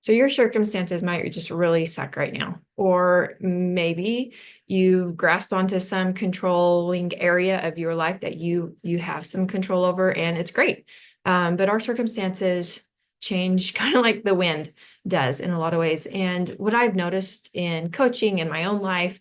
So your circumstances might just really suck right now. Or maybe you've grasped onto some controlling area of your life that you have some control over, and it's great. But our circumstances change kind of like the wind does in a lot of ways. And what I've noticed in coaching in my own life,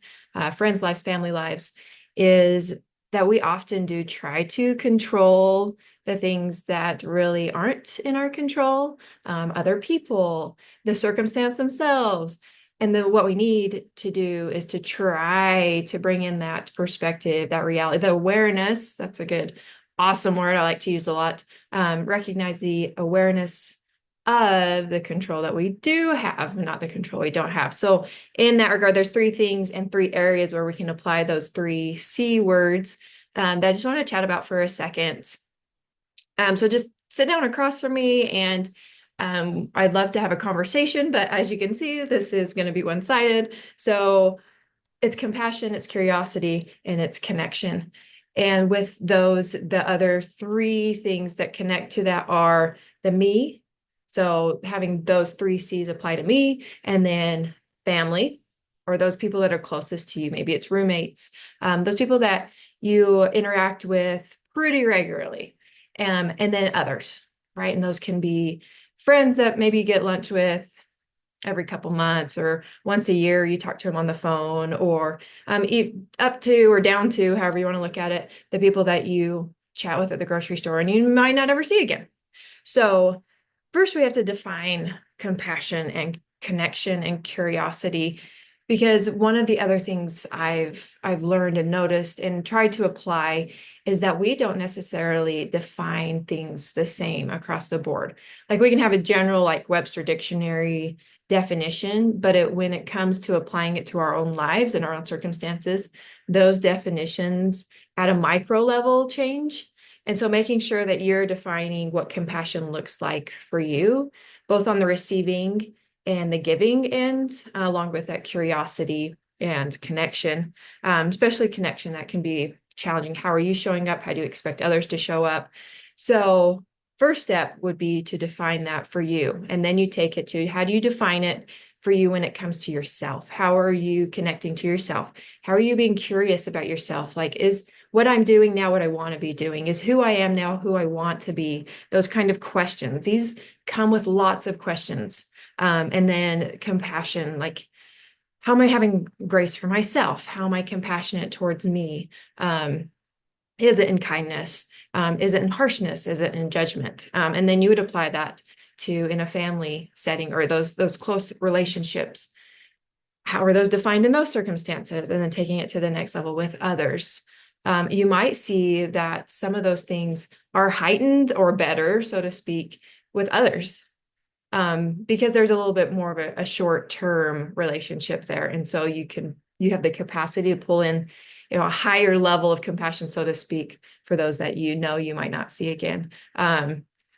friends' lives, family lives, is that we often do try to control the things that really aren't in our control, other people, the circumstance themselves. And then what we need to do is to try to bring in that perspective, that reality, the awareness. That's a good, awesome word I like to use a lot. Recognize the awareness of the control that we do have, not the control we don't have. So in that regard, there's three things and three areas where we can apply those three C words that I just want to chat about for a second. So just sit down across from me and I'd love to have a conversation, but as you can see, this is going to be one-sided. So it's compassion, it's curiosity, and it's connection. And with those, the other three things that connect to that are the me. So having those three C's apply to me, and then family, or those people that are closest to you. Maybe it's roommates, those people that you interact with pretty regularly, and then others, right? And those can be friends that maybe you get lunch with every couple months or once a year you talk to them on the phone, or up to or down to, however you want to look at it, the people that you chat with at the grocery store and you might not ever see again. So first we have to define compassion and connection and curiosity, because one of the other things I've learned and noticed and tried to apply is that we don't necessarily define things the same across the board. Like we can have a general like Webster dictionary definition, but when it comes to applying it to our own lives and our own circumstances, those definitions at a micro level change. And so making sure that you're defining what compassion looks like for you, both on the receiving and the giving end, along with that curiosity and connection, especially connection that can be challenging. How are you showing up? How do you expect others to show up? So first step would be to define that for you. And then you take it to how do you define it for you when it comes to yourself? How are you connecting to yourself? How are you being curious about yourself? Like, is what I'm doing now what I want to be doing? Is who I am now who I want to be? Those kind of questions. These come with lots of questions. And then compassion, like, how am I having grace for myself? How am I compassionate towards me? Is it in kindness? Is it in harshness? Is it in judgment? And then you would apply that to in a family setting or those close relationships. How are those defined in those circumstances? And then taking it to the next level with others. You might see that some of those things are heightened or better, so to speak, with others, because there's a little bit more of a short-term relationship there. And so you have the capacity to pull in, a higher level of compassion, so to speak, for those that you might not see again.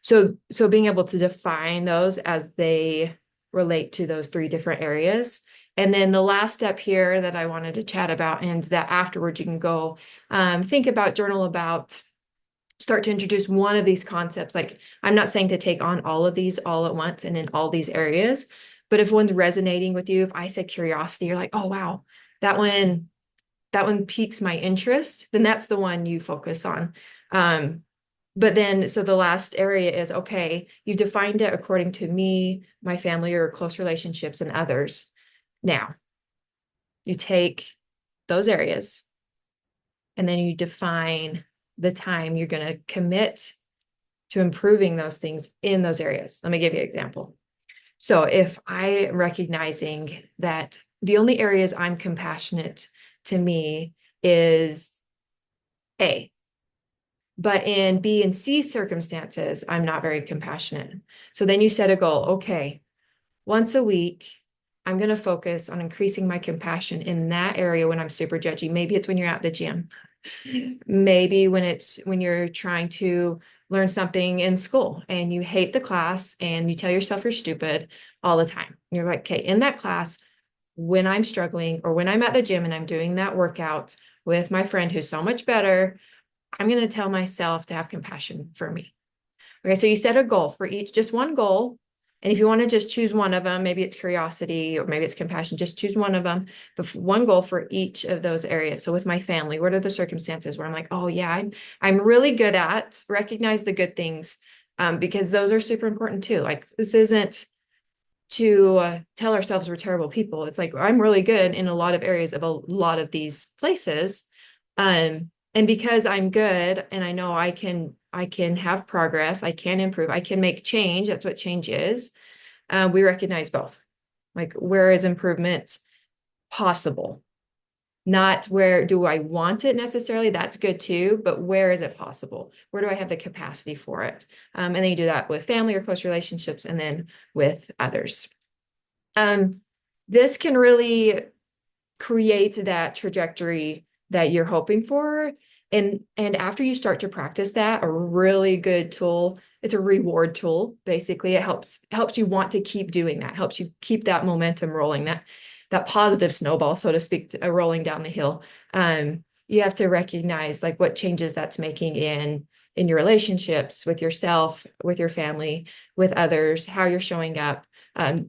So being able to define those as they relate to those three different areas. And then the last step here that I wanted to chat about, and that afterwards you can go think about, journal about, start to introduce one of these concepts. Like, I'm not saying to take on all of these all at once and in all these areas, but if one's resonating with you, if I said curiosity, you're like, oh, wow, that one piques my interest, then that's the one you focus on. But then, so the last area is, okay, you defined it according to me, my family, or close relationships and others. Now, you take those areas and then you define the time you're going to commit to improving those things in those areas. Let me give you an example. So if I am recognizing that the only areas I'm compassionate to me is A, but in B and C circumstances, I'm not very compassionate. So then you set a goal. Okay, once a week, I'm going to focus on increasing my compassion in that area when I'm super judgy. Maybe it's when you're at the gym. Maybe when you're trying to learn something in school and you hate the class and you tell yourself you're stupid all the time. You're like, okay, in that class, when I'm struggling or when I'm at the gym and I'm doing that workout with my friend who's so much better, I'm going to tell myself to have compassion for me. Okay, so you set a goal for each, just one goal And if you want to just choose one of them, maybe it's curiosity or maybe it's compassion, just choose one of them, but one goal for each of those areas. So with my family, what are the circumstances where I'm like, oh yeah, I'm really good at recognize the good things, because those are super important too. Like this isn't to tell ourselves we're terrible people. It's like I'm really good in a lot of areas of a lot of these places. And because I'm good and I know I can have progress, I can improve, I can make change. That's what change is. We recognize both. Like where is improvement possible? Not where do I want it necessarily? That's good too, but where is it possible? Where do I have the capacity for it? And then you do that with family or close relationships and then with others. This can really create that trajectory that you're hoping for. And after you start to practice that, a really good tool, it's a reward tool. Basically, it helps you want to keep doing that, helps you keep that momentum rolling, that positive snowball, so to speak, rolling down the hill. You have to recognize like what changes that's making in your relationships with yourself, with your family, with others, how you're showing up.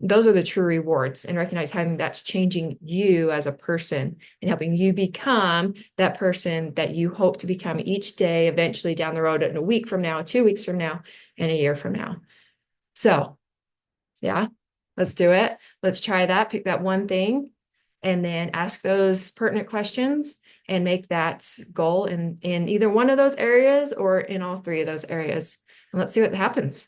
Those are the true rewards, and recognize how that's changing you as a person and helping you become that person that you hope to become each day, eventually down the road, in a week from now, 2 weeks from now, and a year from now. So, yeah, let's do it. Let's try that. Pick that one thing and then ask those pertinent questions and make that goal in either one of those areas or in all three of those areas. And let's see what happens.